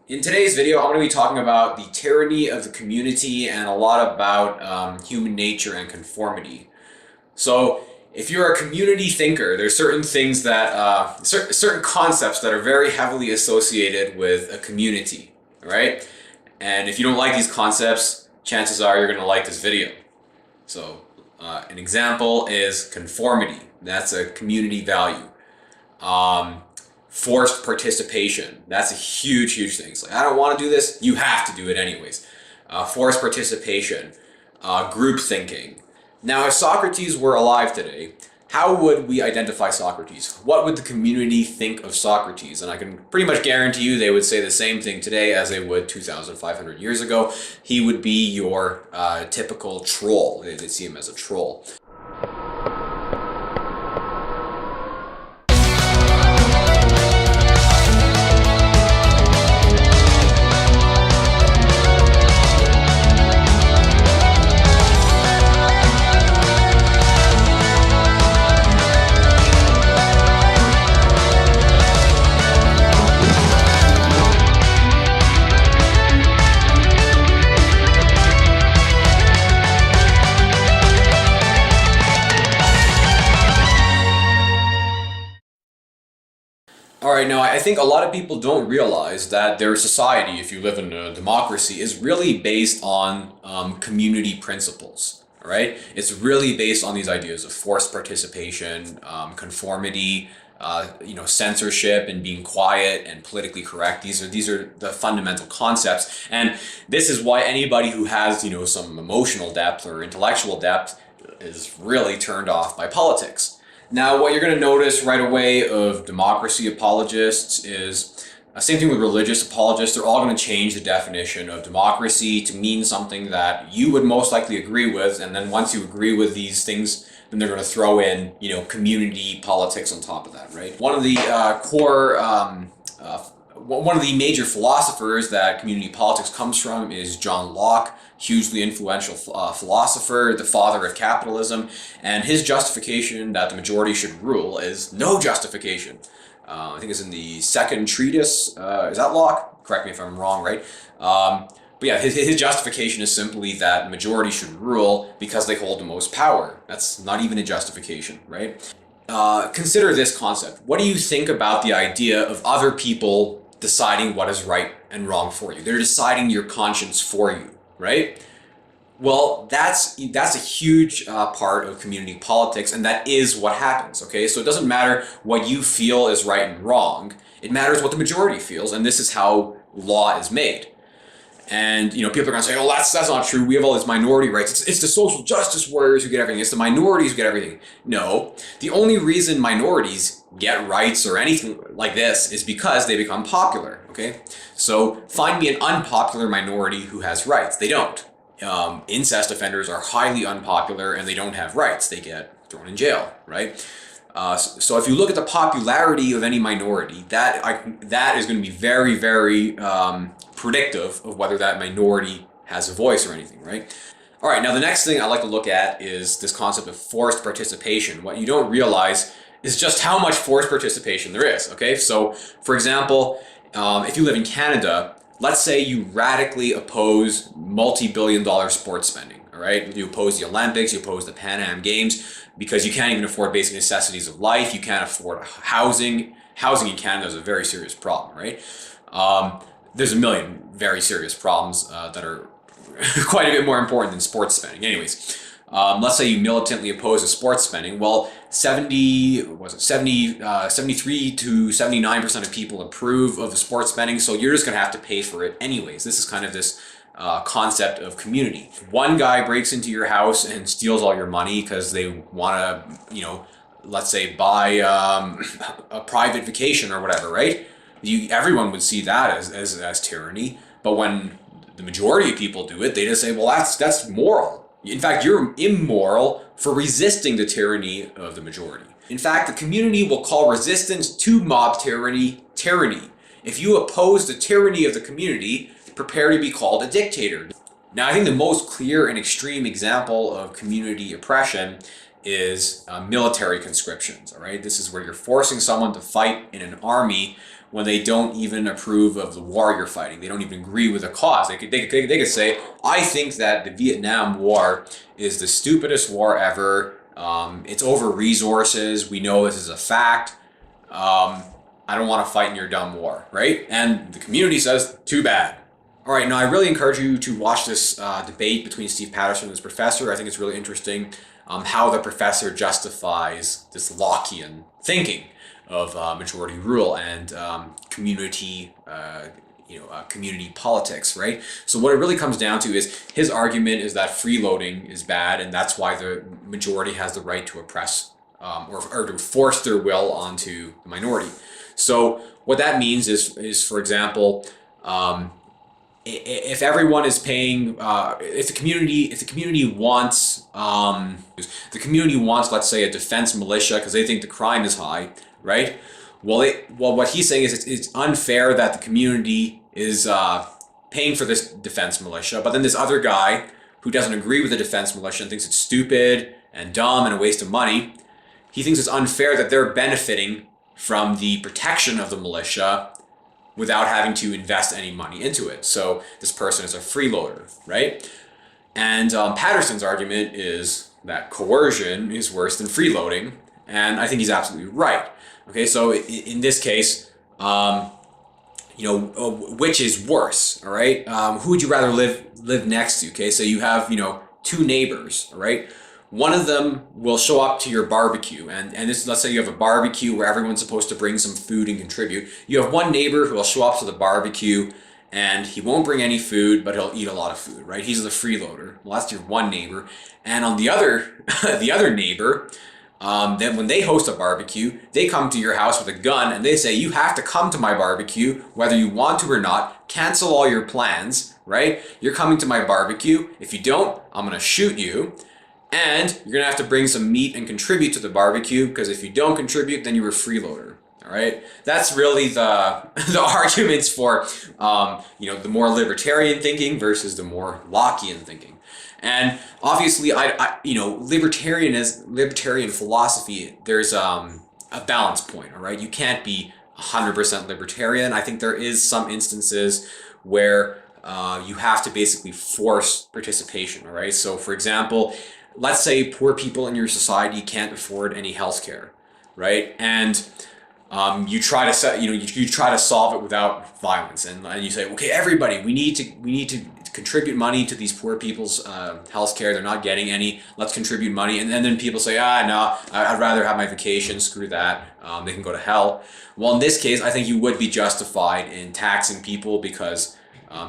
In today's video, I'm going to be talking about the tyranny of the community and a lot about human nature and conformity. So, if you're a community thinker, there's certain things that, certain concepts that are very heavily associated with a community, right? And if you don't like these concepts, chances are you're going to like this video. So, an example is conformity. That's a community value. Forced participation. That's a huge thing. It's like, I don't want to do this. You have to do it anyways. Forced participation. Group thinking. Now, if Socrates were alive today, how would we identify Socrates? What would the community think of Socrates? And I can pretty much guarantee you they would say the same thing today as they would 2,500 years ago. He would be your typical troll. They'd see him as a troll. All right, now I think a lot of people don't realize that their society, if you live in a democracy, is really based on community principles. All right, it's really based on these ideas of forced participation, conformity, censorship, and being quiet and politically correct. These are the fundamental concepts, and this is why anybody who has some emotional depth or intellectual depth is really turned off by politics. Now, what you're going to notice right away of democracy apologists is same thing with religious apologists. They're all going to change the definition of democracy to mean something that you would most likely agree with, and then once you agree with these things, then they're going to throw in, community politics on top of that, right? One of the one of the major philosophers that community politics comes from is John Locke, hugely influential philosopher, the father of capitalism, and his justification that the majority should rule is no justification. I think it's in the second treatise. Is that Locke? Correct me if I'm wrong, right? But yeah, his justification is simply that the majority should rule because they hold the most power. That's not even a justification, right? Consider this concept. What do you think about the idea of other people deciding what is right and wrong for you? They're deciding your conscience for you, right? Well, that's a huge part of community politics, and that is what happens, okay? So it doesn't matter what you feel is right and wrong. It matters what the majority feels, and this is how law is made. And people are going to say, "Oh, that's not true. We have all these minority rights. It's the social justice warriors who get everything. It's the minorities who get everything." No, the only reason minorities get rights or anything like this is because they become popular. Okay, so find me an unpopular minority who has rights. They don't. Incest offenders are highly unpopular and they don't have rights. They get thrown in jail, right? So if you look at the popularity of any minority, that is going to be very, very predictive of whether that minority has a voice or anything, right? All right, now the next thing I like to look at is this concept of forced participation. What you don't realize is just how much forced participation there is, okay? So, for example, if you live in Canada, let's say you radically oppose multi-billion-dollar sports spending, all right? You oppose the Olympics, you oppose the Pan Am Games, because you can't even afford basic necessities of life, you can't afford housing. Housing in Canada is a very serious problem, right? There's a million very serious problems that are quite a bit more important than sports spending. Anyways, let's say you militantly oppose to sports spending. Well, 73 to 79% of people approve of the sports spending, so you're just going to have to pay for it anyways. This is kind of this concept of community. If one guy breaks into your house and steals all your money because they want to, let's say buy a private vacation or whatever, right? Everyone would see that as tyranny. But when the majority of people do it, they just say, well, that's moral. In fact, you're immoral for resisting the tyranny of the majority. In fact, the community will call resistance to mob tyranny tyranny. If you oppose the tyranny of the community, prepare to be called a dictator. Now, I think the most clear and extreme example of community oppression is military conscriptions, all right? This is where you're forcing someone to fight in an army when they don't even approve of the war you're fighting. They don't even agree with the cause. They could say, I think that the Vietnam War is the stupidest war ever. It's over resources. We know this is a fact. I don't want to fight in your dumb war, right? And the community says, too bad. All right, now I really encourage you to watch this debate between Steve Patterson and his professor. I think it's really interesting how the professor justifies this Lockean thinking of majority rule and community, community politics, right? So what it really comes down to is his argument is that freeloading is bad, and that's why the majority has the right to oppress or to force their will onto the minority. So what that means is for example, if everyone is paying, if the community wants, let's say, a defense militia because they think the crime is high, right? Well, what he's saying is it's unfair that the community is paying for this defense militia, but then this other guy who doesn't agree with the defense militia and thinks it's stupid and dumb and a waste of money, he thinks it's unfair that they're benefiting from the protection of the militia without having to invest any money into it. So this person is a freeloader, right? And Patterson's argument is that coercion is worse than freeloading, and I think he's absolutely right. Okay, so in this case, which is worse? All right, who would you rather live next to? Okay, so you have two neighbors, all right. One of them will show up to your barbecue, and this, let's say you have a barbecue where everyone's supposed to bring some food and contribute. You have one neighbor who will show up to the barbecue, and he won't bring any food, but he'll eat a lot of food, right? He's the freeloader. Well, that's your one neighbor. And on the other, the other neighbor, then when they host a barbecue, they come to your house with a gun, and they say, you have to come to my barbecue, whether you want to or not. Cancel all your plans, right? You're coming to my barbecue. If you don't, I'm gonna shoot you. And you're going to have to bring some meat and contribute to the barbecue, because if you don't contribute, then you're a freeloader. All right, that's really the arguments for the more libertarian thinking versus the more Lockean thinking. And obviously, libertarian philosophy, there's a balance point. All right, you can't be 100% libertarian. I think there is some instances where you have to basically force participation. All right, so for example, let's say poor people in your society can't afford any health care, right? And you try to you try to solve it without violence, and you say, okay, everybody, we need to contribute money to these poor people's health care. They're not getting any. Let's contribute money, and then people say, no, I'd rather have my vacation. Screw that. They can go to hell. Well, in this case, I think you would be justified in taxing people because,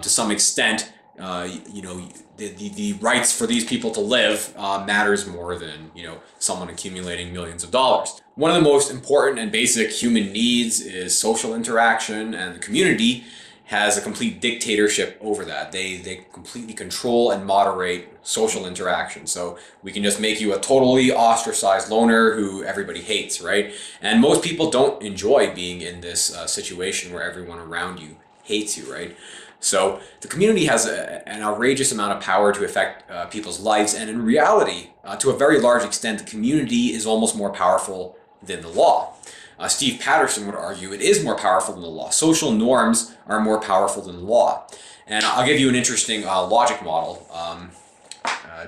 to some extent, the rights for these people to live matters more than someone accumulating millions of dollars. One of the most important and basic human needs is social interaction, and the community has a complete dictatorship over that. They completely control and moderate social interaction. So we can just make you a totally ostracized loner who everybody hates, right? And most people don't enjoy being in this situation where everyone around you hates you, right? So the community has an outrageous amount of power to affect people's lives, and in reality, to a very large extent, the community is almost more powerful than the law. Steve Patterson would argue it is more powerful than the law. Social norms are more powerful than the law. And I'll give you an interesting logic model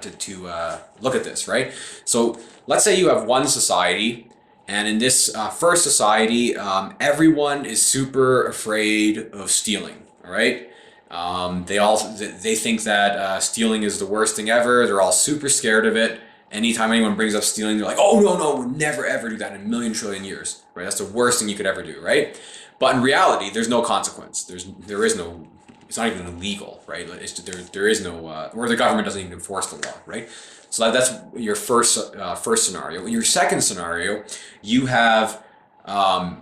to look at this, right? So let's say you have one society, and in this first society, everyone is super afraid of stealing, all right? They think that stealing is the worst thing ever. They're all super scared of it. Anytime anyone brings up stealing, they're like, oh, no, we'll never ever do that in a million trillion years, right? That's the worst thing you could ever do, right? But in reality, there's no consequence. There is no, it's not even illegal, right? There is no, or the government doesn't even enforce the law, right? So that's your first scenario. In your second scenario, you have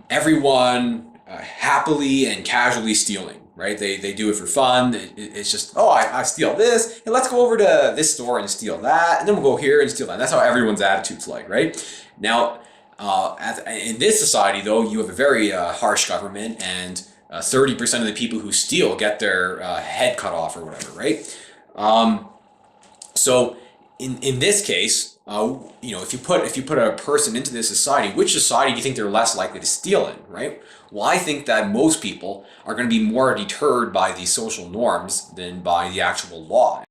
everyone happily and casually stealing. Right? They do it for fun. It's just, oh, I steal this. Hey, let's go over to this store and steal that. And then we'll go here and steal that. That's how everyone's attitude's like, right? Now, in this society, though, you have a very harsh government, and 30% of the people who steal get their head cut off or whatever, right? So in this case, If you put a person into this society, which society do you think they're less likely to steal in, right? Well, I think that most people are going to be more deterred by the social norms than by the actual law.